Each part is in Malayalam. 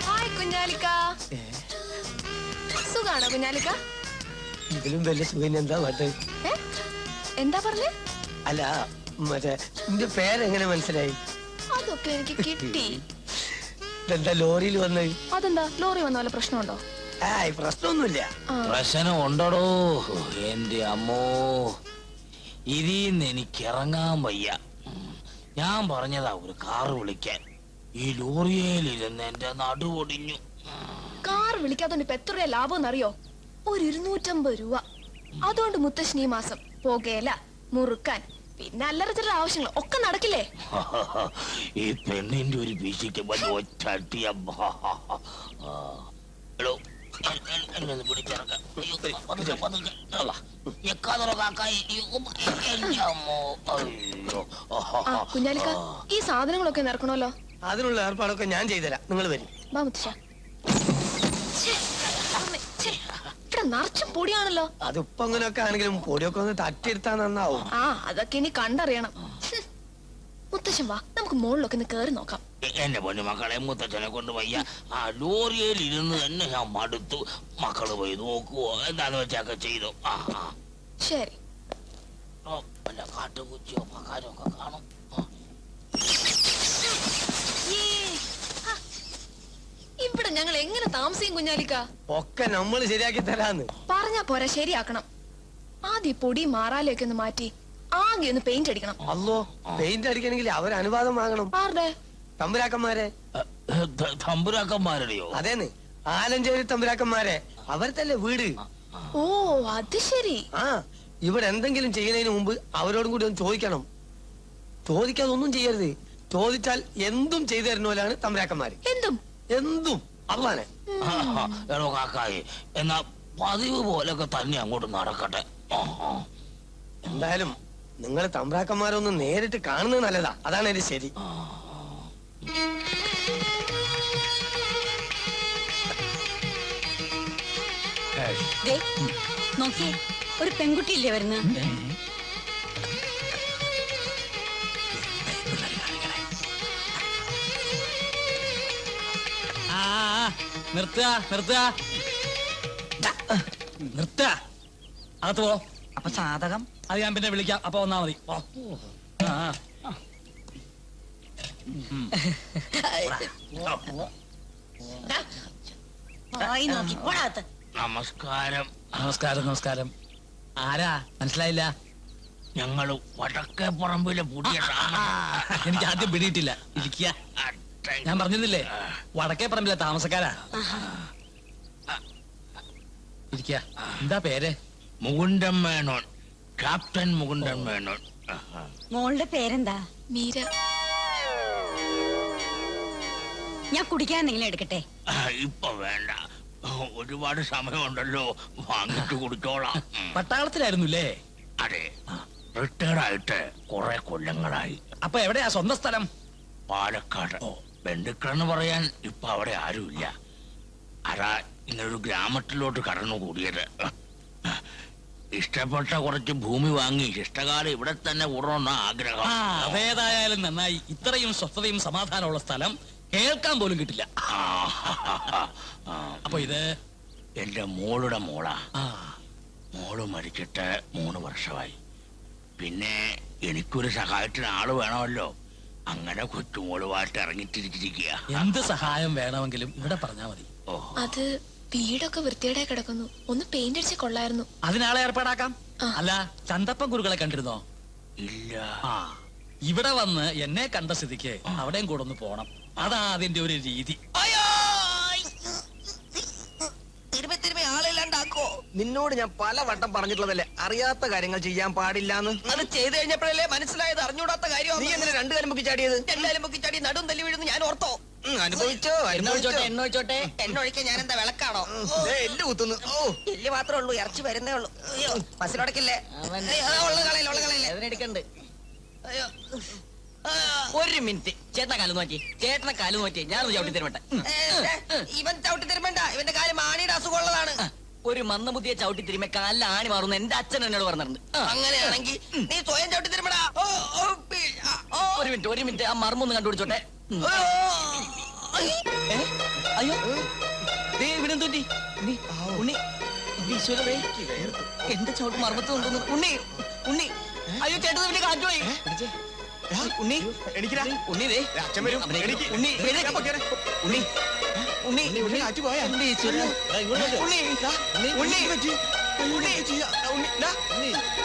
ഹായ് കുഞ്ഞാലിക്ക. സുഖാണോ കുഞ്ഞാലിക്ക? ഇതിലും വലിയ സുഖം എന്താ വേണ്ടത്? എന്താ പറഞ്ഞേ? അല്ല മറ്റേ നിന്റെ പേരെങ്ങനെ മനസ്സിലായി? അതൊക്കെ എനിക്ക് കിട്ടി. എന്താ ലോറിയിൽ വന്ന്? അതെന്താ ലോറി വന്ന പോലെ പ്രശ്നമുണ്ടോ? പ്രശ്നമൊന്നുമില്ല. പ്രശ്നം ഉണ്ടോ എന്റെ അമ്മോ, ഇതിന്ന് എനിക്ക് ഇറങ്ങാൻ വയ്യ. ഞാൻ പറഞ്ഞതാ ഒരു കാറ് വിളിക്കാൻ. ഈ ലോറിയിലിരുന്ന് എന്റെ നടുവൊടിഞ്ഞു. കാർ വിളിക്കാത്തോണ്ട് ഇപ്പൊ എത്ര രൂപ ലാഭം എന്നറിയോ? ഒരു 250 രൂപ. അതുകൊണ്ട് മുത്തശ്ശിനി ഈ മാസം പുകയില, മുറുക്കാൻ, പിന്നെ അല്ലറ ചില ആവശ്യങ്ങൾ ഒക്കെ നടക്കില്ലേ? ഈ പെണ്ണിന്റെ ഒരു വീശിക്ക് ഒറ്റ കുഞ്ഞാലിക്ക, ഈ സാധനങ്ങളൊക്കെ നിറക്കണല്ലോ. അതിനുള്ള ഏർപ്പാടൊക്കെ ഞാൻ ചെയ്തുതരാം, നിങ്ങൾ വരും. വാ മുത്തശ്ശ. ഇവിടെ നിറച്ചും പൊടിയാണല്ലോ. അതിപ്പോ അങ്ങനെയൊക്കെ ആണെങ്കിലും പൊടിയൊക്കെ ഒന്ന് തട്ടിയെടുത്താൽ നന്നാവും. അതൊക്കെ ഇനി കണ്ടറിയണം. മുത്തശ്ശൻ വാ, നമുക്ക് മുകളിലൊക്കെ ഒന്ന് കേറി നോക്കാം. എന്റെ പൊന്നു മക്കളെ, മുത്തച്ഛനെ കൊണ്ട് വയ്യ. ആ ലോറിയിൽ ഇരുന്ന് തന്നെ ഞാൻ മടുത്തു. മക്കള് പോയി നോക്കുവോ, എന്താന്ന് വെച്ചൊക്കെ ചെയ്തു. ശരി. വല്ല കാട്ടുകുച്ചിയോ പക്കാരോ ഒക്കെ കാണും. ഇവിടെ ഞങ്ങൾ എങ്ങനെ താമസിക്കും കുഞ്ഞാലിക്ക? ഒക്കെ നമ്മൾ ശരിയാക്കി തരാന്ന് പറഞ്ഞാ പോരാ, ശരിയാക്കണം. ആദ്യം പൊടി മാറാലൊക്കെ ഒന്ന് മാറ്റി ആകെ ഒന്ന് പെയിന്റ് അടിക്കണം. അല്ലോ, പെയിന്റ് അടിക്കണമെങ്കിൽ അവർ അനുവാദം വാങ്ങണം. ആരുടെ? തമ്പുരാക്കന്മാരെ. തമ്പുരാക്കന്മാരുടെയോ? അതേന്ന്, ആലഞ്ചേരി തമ്പുരാക്കന്മാരെ. അവരത്തല്ലേ വീട്. ഓ അത് ശരി. ഇവിടെ എന്തെങ്കിലും ചെയ്യുന്നതിന് മുമ്പ് അവരോടും കൂടി ഒന്ന് ചോദിക്കണം. ചോദിക്കാതെ ഒന്നും ചെയ്യരുത്. ചോദിച്ചാൽ എന്തും ചെയ്തു തരുന്നവരാണ് തമ്പുരാക്കന്മാര്. എന്തും എന്തും അള്ളാനെ. കാക്കായി, എന്നാ പതിവ് പോലൊക്കെ തന്നെ അങ്ങോട്ട് നടക്കട്ടെ. എന്തായാലും നിങ്ങൾ തമ്പ്രാക്കന്മാരൊന്ന് നേരിട്ട് കാണുന്നത് നല്ലതാ. അതാണ് എന്റെ ശരി. നോക്കിയേ, ഒരു പെൺകുട്ടിയില്ലേ വരുന്ന? നിർത്തുക നിർത്തുക നിർത്തുക. അകത്ത് പോ. അപ്പൊ സാധകം അത് ഞാൻ പിന്നെ വിളിക്കാം. അപ്പൊ വന്നാ മതി. നമസ്കാരം. നമസ്കാരം നമസ്കാരം. ആരാ മനസ്സിലായില്ല? ഞങ്ങള് വടക്കേ പറമ്പിലെ പുതിയ. എനിക്ക് ആദ്യം പിടിയിട്ടില്ല. ഇരിക്കുക. ഞാൻ പറഞ്ഞിരുന്നില്ലേ, വടക്കേ പറമ്പിലെ താമസക്കാരാ. ഇരിക്കുക. എന്താ പേര്? മുകുന്ദൻ മേനോൻ. ക്യാപ്റ്റൻ മുകുന്ദൻ മേനോൻ. മോളുടെ പേരെന്താ? മീര. ഞാൻ കുടിക്കാൻ എന്തെങ്കിലും എടുക്കട്ടെ? ഇപ്പൊ വേണ്ട, ഒരുപാട് സമയമുണ്ടല്ലോ, വാങ്ങിട്ട് കുടിച്ചോളാം. പട്ടാളത്തിലായിരുന്നുല്ലേ? അതെ, റിട്ടയർഡ് ആയിട്ട് കുറെ കൊല്ലങ്ങളായി. അപ്പൊ എവിടെയാ സ്വന്തം സ്ഥലം? പാലക്കാട്. ബന്ധുക്കളെന്ന് പറയാൻ ഇപ്പൊ അവിടെ ആരുമില്ല. അതാ ഇങ്ങനൊരു ഗ്രാമത്തിലോട്ട് കടന്നു കൂടിയത്. ഇഷ്ടപ്പെട്ട കുറച്ച് ഭൂമി വാങ്ങി ഇഷ്ടകാലം ഇവിടെ തന്നെ കൂടണമെന്ന ആഗ്രഹം. അതേതായാലും നന്നായി. ഇത്രയും സ്വസ്ഥതയും സമാധാനമുള്ള സ്ഥലം കേൾക്കാൻ പോലും കിട്ടില്ല. അപ്പൊ ഇത് എന്റെ മോളുടെ മോളാ. മോള് മരിച്ചിട്ട് 3 വർഷമായി. പിന്നെ എനിക്കൊരു സഹായത്തിന് ആള് വേണമല്ലോ. അങ്ങനെ കൊച്ചുമോളുമായിട്ട് ഇറങ്ങിത്തിരിച്ചിരിക്കുക. എന്ത് സഹായം വേണമെങ്കിലും ഇവിടെ പറഞ്ഞാ മതി. അത് വീടൊക്കെ വൃത്തിയുടെ കിടക്കുന്നു, ഒന്ന് പെയിന്റ് അടിച്ച് കൊള്ളായിരുന്നു. അതിനാളെ ഏർപ്പാടാക്കാം. അല്ല, ചന്തപ്പൻ കുരുക്കളെ കണ്ടിരുന്നോ? ഇല്ല. ഇവിടെ വന്ന് എന്നെ കണ്ട സ്ഥിതിക്ക് അവിടെയും കൂടെ ഒന്ന് പോണം. അതാ അതിന്റെ ഒരു രീതി. നിന്നോട് ഞാൻ പല വട്ടം പറഞ്ഞിട്ടുള്ളതല്ലേ, അറിയാത്ത കാര്യങ്ങൾ ചെയ്യാൻ പാടില്ലാന്ന്. അത് ചെയ്തു കഴിഞ്ഞപ്പോഴല്ലേ മനസ്സിലായത് അറിഞ്ഞൂടാത്ത കാര്യം. നീ എന്തിനാ 2 കാലം പൊക്കി ചാടിയത്? 2 കാലം പൊക്കി ചാടി നടും തല്ലി വീഴുന്നു ഞാൻ ഓർത്തോ. അനുഭവിച്ചോ? എണ്ണൊഴിച്ചോട്ടെ. എണ്ണൊഴിക്കാൻ ഞാൻ എന്താ വിളക്കാണോ? എല്ല് കുത്തുന്നു. എല്ല് മാത്രമേ ഉള്ളൂ, ഇറച്ചി വരുന്നേ ഉള്ളൂ. അയ്യോ, മസിലടക്കില്ലേ? എടുക്കണ്ട്. അയ്യോ, 1 മിനിറ്റ്. ചേട്ടനെ കാല് നോക്കി, ചേട്ടനെ കാല് നോക്കി. ഞാനൊന്ന് ചവിട്ടി തരുമട്ടെ. ഇവൻ ചവിട്ടി തരുമ്പണ്ട, ഇവന്റെ കാര്യം ആണിയുടെ അസുഖമുള്ളതാണ്. ഒരു മന്ദബുദ്ധിയെ ചവിട്ടി തിരുമ്പോ കാലിൽ ആണി മാറുന്ന എന്റെ അച്ഛൻ എന്നോട് പറഞ്ഞിട്ടുണ്ട്. അങ്ങനെയാണെങ്കിൽ നീ സ്വയം ചവിട്ടി തരുമ്പടാ. ഒരു മിനിറ്റ് ആ മർമ്മൊന്ന് കണ്ടുപിടിച്ചോട്ടെ. ഏ? അയ്യോ ദേ ഇവിടെ എന്തുപറ്റി? ഉണ്ണി ഈശ്വരേ, എന്റെ ചവിട്ട് മർമ്മത്ത് കൊണ്ടുവന്നു. ഉണ്ണി ഉണ്ണി അയ്യോ ചേട്ടൻ വലിയ കാറ്റുപോയി. ഉണ്ണി എനിക്കിരാ ഉണ്ണി ദേ അച്ഛൻ വരും. ഉണ്ണി എനിക്ക്. ഉണ്ണി ഉണ്ണി ഉണ്ണി ഉണ്ണി കാറ്റ് പോയാ? എന്റെ ഈശ്വരാ. ഉണ്ണി ഉണ്ണി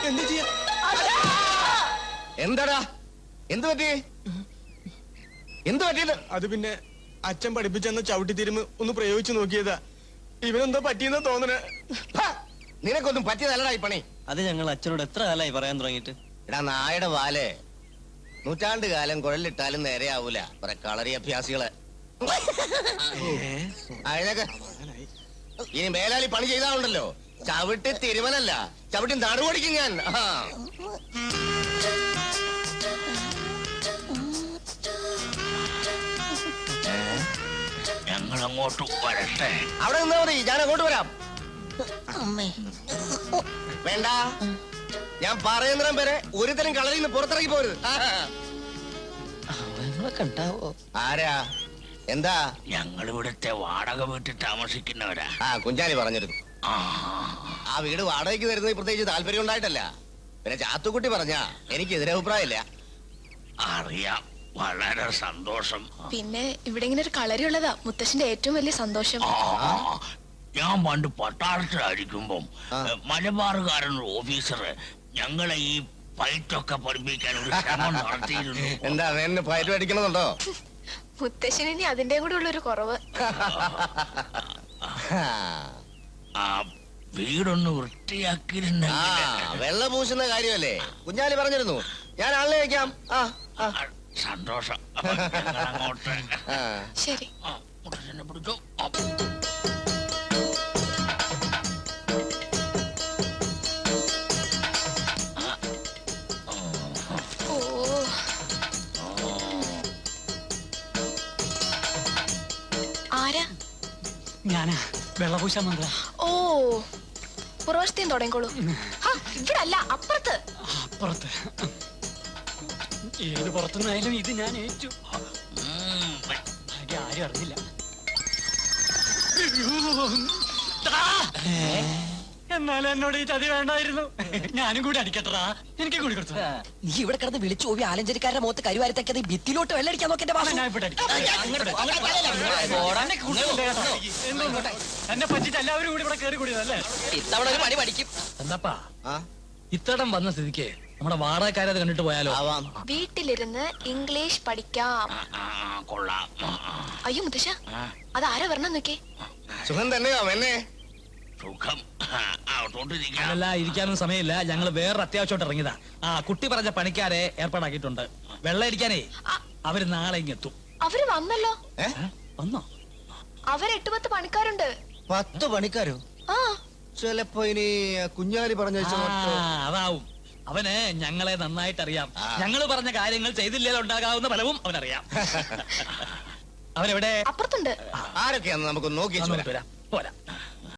എന്താ ചെയ്യാ? എന്താടാ എന്ത് പറ്റി എന്ത് പറ്റിയത്? അത് പിന്നെ അച്ഛൻ പഠിപ്പിച്ചെന്ന ചവിട്ടി തിരുമ്പ് ഒന്ന് പ്രയോഗിച്ചു നോക്കിയതാ. ഇവനെന്തോ പറ്റിയെന്നാ തോന്നണേ. ഹാ, നിനക്കൊന്നും പറ്റിയതല്ലടാ ഈ പണി. അത് ഞങ്ങൾ അച്ഛനോട് എത്ര കാലമായി പറയാൻ തുടങ്ങിയിട്ട്. എടാ നായുടെ വാല് നൂറ്റാണ്ട് കാലം കുഴലിട്ടാലും നേരെയാവൂല. കുറെ കളറി അഭ്യാസികള്. അതിനൊക്കെ ഇനി മേലാലി പണി ചെയ്താലുണ്ടല്ലോ ചവിട്ടി തിരുവനല്ല ചവിട്ടി നടുപടിക്കും ഞാൻ. ഞങ്ങൾ അങ്ങോട്ട് വരട്ടെ. അവിടെ നിന്നാ മതി, ഞാൻ അങ്ങോട്ട് വരാം. വേണ്ട, ഞാൻ പറയുന്നിടം വരെ ഒരുതരം കളറിൽ നിന്ന് പുറത്തിറങ്ങി പോരുത്. കണ്ടാവോ? ആരാ? എന്താ? ഞങ്ങൾ ഇവിടുത്തെ വാടക വീട്ടിൽ താമസിക്കുന്നവരാ. കുഞ്ചാലി പറഞ്ഞിരുന്നു. ആ വീട് വാടകയ്ക്ക് തരുന്നത് പ്രത്യേകിച്ച് താല്പര്യം ഉണ്ടായിട്ടല്ല. പിന്നെ ചാത്തുക്കുട്ടി പറഞ്ഞ എനിക്ക് എതിരഭിപ്രായമില്ല. അറിയാം, വളരെ സന്തോഷം. പിന്നെ ഇവിടെ ഇങ്ങനെ ഒരു കളരി ഉള്ളതാ മുത്തശ്ശന്റെ ഏറ്റവും വലിയ സന്തോഷം. ഞാൻ പണ്ട് പട്ടാളത്തിലായിരിക്കുമ്പം മലബാറുകാരൻ ഓഫീസർ ഞങ്ങളെ ഈ ഫൈറ്റൊക്കെ പഠിപ്പിക്കാൻ ഒരു ശ്രമം നടത്തിയിരുന്നു. എന്താ വേറെ ഫയറ്റ് അടിക്കണമെന്നുണ്ടോ? മുത്തശ്ശന് ഇനി അതിന്റെ കൂടെ ഉള്ളൊരു കുറവ്. ആ വീടൊന്ന് വൃത്തിയാക്കിയിരുന്നെങ്കിൽ. വെള്ള പൂശുന്ന കാര്യമല്ലേ കുഞ്ഞാലി പറഞ്ഞിരുന്നു. ഞാൻ ആളിനെ വയ്ക്കാം. സന്തോഷം. അപ്പൊ ഞങ്ങൾ അങ്ങോട്ട്. ശരി. മുത്തച്ഛനെ പിടിച്ചോ. ഓ ആരാ? ഞാനാ വെള്ളപൂശാൻ വന്നതാ. ഓ പുറവശത്തേം തുടങ്ങിക്കോളൂ. ഇവിടെ അല്ല, അപ്പുറത്ത്. അപ്പുറത്ത് ഏത് പുറത്തുനിന്നായാലും ഇത് ഞാൻ ഏറ്റു. ഭാഗ്യം ആരും അറിഞ്ഞില്ല. എന്നാലും എന്നോട് ഈ ചതി വേണ്ടായിരുന്നു. ഞാനും കൂടി അടിക്കട്ടാ. എനിക്ക് കൂടി കൊടുത്തു. നീ ഇവിടെ കിടന്ന് വിളിച്ചു പോയി ആലഞ്ചേരിക്കാരുടെ മുഖത്ത് കരുവാരത്തേക്കത് ഭിത്തിയിലോട്ട് വെള്ളടിക്കാൻ നോക്കിന്റെ ഭാഷ. ഞാൻ ഇവിടെ അടിക്കാം. എന്നെ പറ്റിച്ച് എല്ലാവരും കൂടി ഇവിടെ കയറി കൂടിയതല്ലേ? ഇത്തവണ ഒരു പണി പഠിക്കും. എന്താപ്പാ ഇത്തടം വന്ന സ്ഥിതിക്ക് നമ്മുടെ വാടകക്കാരത് കണ്ടിട്ട് പോയാലോ? വീട്ടിലിരുന്ന് ഇംഗ്ലീഷ് പഠിക്കാം. കൊള്ളാം. അയ്യോ മുത്തശ്ശ, അതാരാ വരണം നോക്കേ. സുഖം തന്നെയോ എന്നെ? സുഖം. അല്ല, ഇരിക്കാനും സമയമില്ല. ഞങ്ങൾ വേറൊരു അത്യാവശ്യമായിട്ട് ഇറങ്ങിയതാ. കുട്ടി പറഞ്ഞ പണിക്കാരെ ഏർപ്പാടാക്കിയിട്ടുണ്ട്. വെള്ളം അടിക്കാനേ അവര് നാളെ ഇങ്ങെത്തും. അവര് വന്നല്ലോ. വന്നോ? അവര് 8-10 പണിക്കാരുണ്ട്. 10 പണിക്കാരോ? ആ ചിലപ്പോ ഇനി കുഞ്ഞാലി പറഞ്ഞ അതാവും. അവന് ഞങ്ങളെ നന്നായിട്ട് അറിയാം. ഞങ്ങൾ പറഞ്ഞ കാര്യങ്ങൾ ചെയ്തില്ലേ ഉണ്ടാകാവുന്ന ഫലവും അവനറിയാം. അവനെവിടെ? അപ്പുറത്തുണ്ട്. ആരൊക്കെയാന്ന് നമുക്ക് നോക്കി വരാം. പോരാ.